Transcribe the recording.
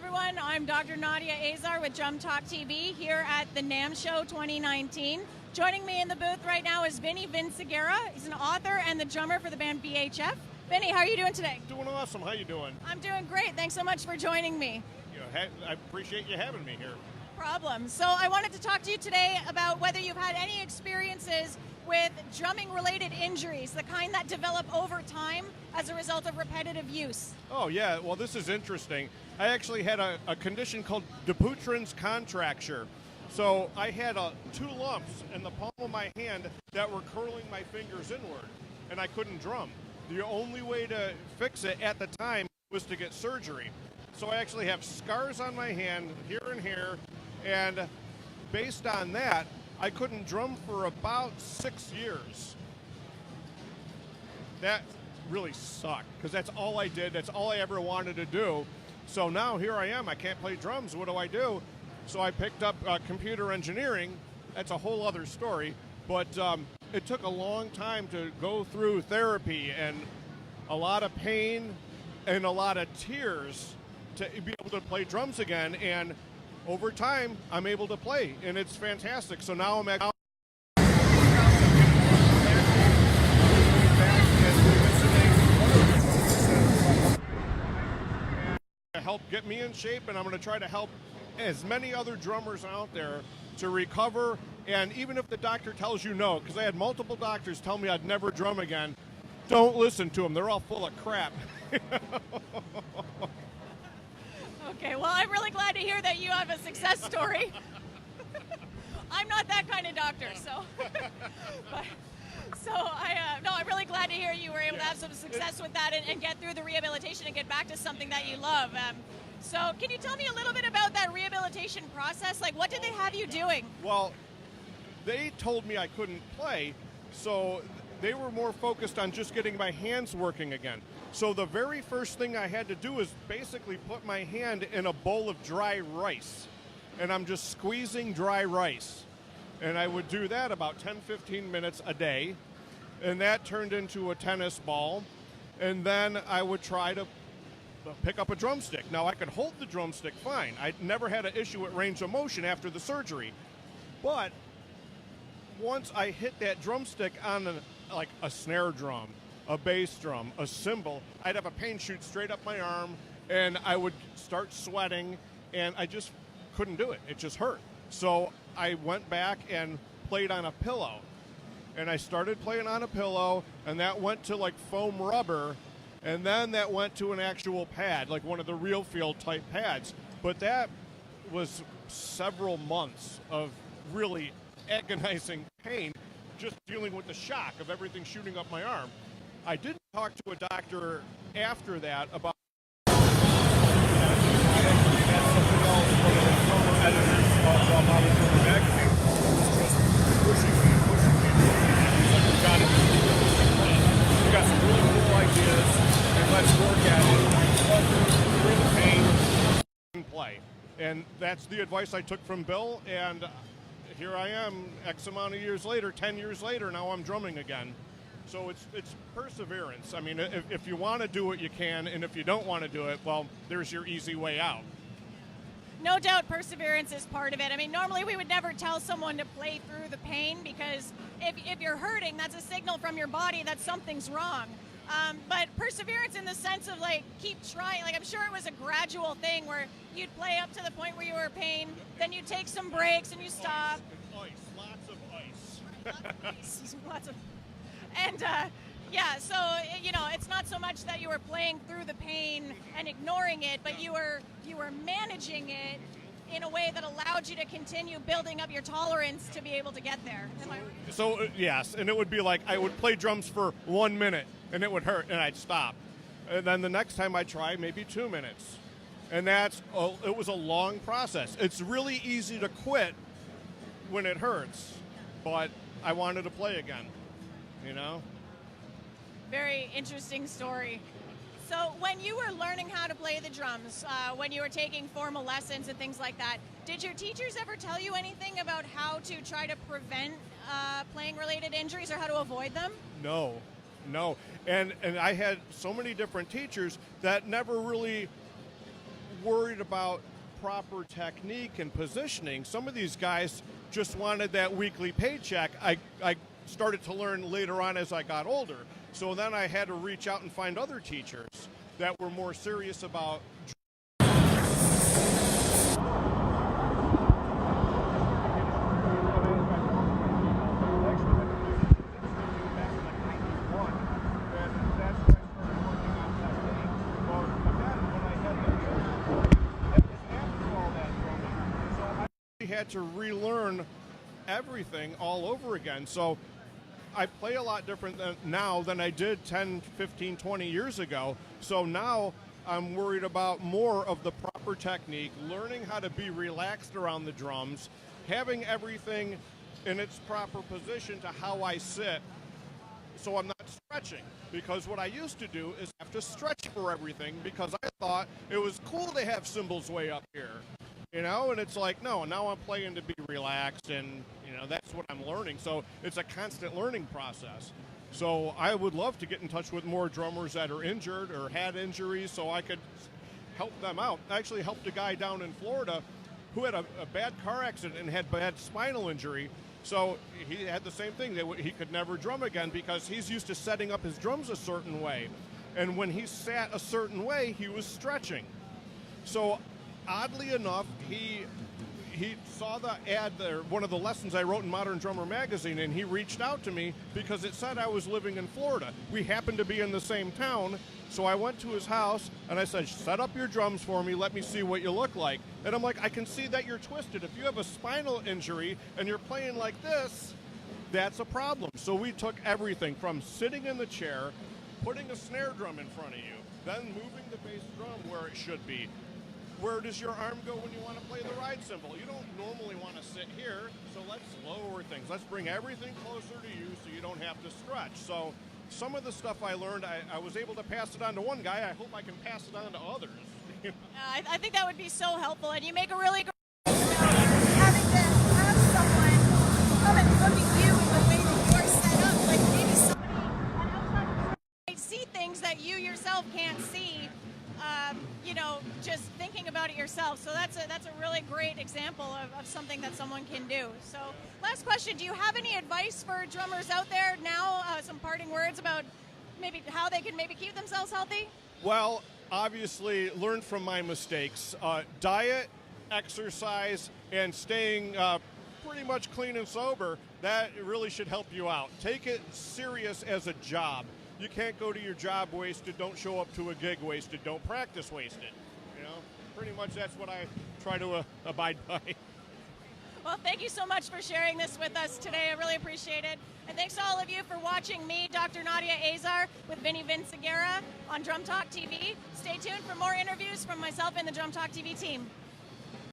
everyone. I'm Dr. Nadia Azar with Jump Talk TV here at the NAMM Show 2019. Joining me in the booth right now is Vinny Vinceguerra. He's an author and the drummer for the band VHF. Vinny, how are you doing today? Doing awesome. How you doing? I'm doing great. Thanks so much for joining me. I appreciate you having me here. Problem. So I wanted to talk to you today about whether you've had any experiences with drumming-related injuries, the kind that develop over time as a result of repetitive use. Oh, yeah. Well, this is interesting. I actually had a condition called Dupuytren's contracture. So I had two lumps in the palm of my hand that were curling my fingers inward, and I couldn't drum. The only way to fix it at the time was to get surgery. So I actually have scars on my hand here and here, and based on that, I couldn't drum for about 6 years. That really sucked, because that's all I did. That's all I ever wanted to do. So now here I am. I can't play drums. What do I do? So I picked up computer engineering. That's a whole other story. But it took a long time to go through therapy and a lot of pain and a lot of tears to be able to play drums again. And over time, I'm able to play, and it's fantastic. So now I'm actually to help get me in shape, and I'm going to try to help as many other drummers out there to recover. And even if the doctor tells you no, because I had multiple doctors tell me I'd never drum again, don't listen to them. They're all full of crap. Okay, well, I'm really glad to hear that you have a success story. I'm not that kind of doctor, so. I'm really glad to hear you were able to have some success with that and get through the rehabilitation and get back to something that you love. So can you tell me a little bit about that rehabilitation process? Like, what did they have you doing? Well, they told me I couldn't play, so they were more focused on just getting my hands working again. So the very first thing I had to do is basically put my hand in a bowl of dry rice, and I'm just squeezing dry rice. And I would do that about 10-15 minutes a day, and that turned into a tennis ball. And then I would try to pick up a drumstick. Now, I could hold the drumstick fine. I never had an issue with range of motion after the surgery. But once I hit that drumstick on a snare drum, a bass drum, a cymbal, I'd have a pain shoot straight up my arm, and I would start sweating, and I just couldn't do it. It just hurt. So I went back and played on a pillow. And I started playing on a pillow, and that went to like foam rubber, and then that went to an actual pad, like one of the real field type pads. But that was several months of really agonizing pain, just dealing with the shock of everything shooting up my arm. I did talk to a doctor after that about we got some really cool ideas, and let's work at it through the pain and play. And that's the advice I took from Bill, and here I am X amount of years later, 10 years later, now I'm drumming again. So it's perseverance. I mean, if you want to do it, you can, and if you don't want to do it, well, there's your easy way out. No doubt perseverance is part of it. I mean, normally we would never tell someone to play through the pain, because if you're hurting, that's a signal from your body that something's wrong. But perseverance in the sense of, like, keep trying. Like, I'm sure it was a gradual thing where you'd play up to the point where you were in pain, then you take some breaks and you stop. Ice, lots of ice. Lots of ice. Lots of. And yeah, so it's not so much that you were playing through the pain and ignoring it, but you were managing it in a way that allowed you to continue building up your tolerance to be able to get there. Am I right? So yes, and it would be like I would play drums for 1 minute and it would hurt and I'd stop, and then the next time I try maybe 2 minutes, and it was a long process. It's really easy to quit when it hurts, but I wanted to play again. Very interesting story. So when you were learning how to play the drums, when you were taking formal lessons and things like that, did your teachers ever tell you anything about how to try to prevent playing-related injuries or how to avoid them? No. And I had so many different teachers that never really worried about proper technique and positioning. Some of these guys just wanted that weekly paycheck. I started to learn later on as I got older. So then I had to reach out and find other teachers that were more serious about had to relearn everything all over again. So I play a lot different now than I did 10, 15, 20 years ago. So now I'm worried about more of the proper technique, learning how to be relaxed around the drums, having everything in its proper position to how I sit, so I'm not stretching. Because what I used to do is have to stretch for everything because I thought it was cool to have cymbals way up here. You know, and it's like, no, now I'm playing to be relaxed, and, you know, that's what I'm learning. So it's a constant learning process. So I would love to get in touch with more drummers that are injured or had injuries so I could help them out. I actually helped a guy down in Florida who had a bad car accident and had bad spinal injury. So he had the same thing. He could never drum again because he's used to setting up his drums a certain way. And when he sat a certain way, he was stretching. So oddly enough, he saw the ad there, one of the lessons I wrote in Modern Drummer magazine, and he reached out to me because it said I was living in Florida. We happened to be in the same town, so I went to his house and I said, set up your drums for me, let me see what you look like. And I'm like, I can see that you're twisted. If you have a spinal injury and you're playing like this, that's a problem. So we took everything from sitting in the chair, putting a snare drum in front of you, then moving the bass drum where it should be. Where does your arm go when you want to play the ride cymbal? You don't normally want to sit here, so let's lower things. Let's bring everything closer to you so you don't have to stretch. So some of the stuff I learned, I was able to pass it on to one guy. I hope I can pass it on to others. I think that would be so helpful, and you make a really great having to have someone come and look at you and the way that you're set up. Like maybe somebody on outside might see things that you yourself can't see. You know, just thinking about it yourself. So that's a really great example of something that someone can do. So last question, do you have any advice for drummers out there now, some parting words about maybe how they can maybe keep themselves healthy? Well, obviously learn from my mistakes. Diet, exercise, and staying pretty much clean and sober, that really should help you out. Take it serious as a job. You can't go to your job wasted, don't show up to a gig wasted, don't practice wasted. You know, pretty much that's what I try to abide by. Well, thank you so much for sharing this with us today. I really appreciate it. And thanks to all of you for watching me, Dr. Nadia Azar, with Vinny Vinciguerra on Drum Talk TV. Stay tuned for more interviews from myself and the Drum Talk TV team.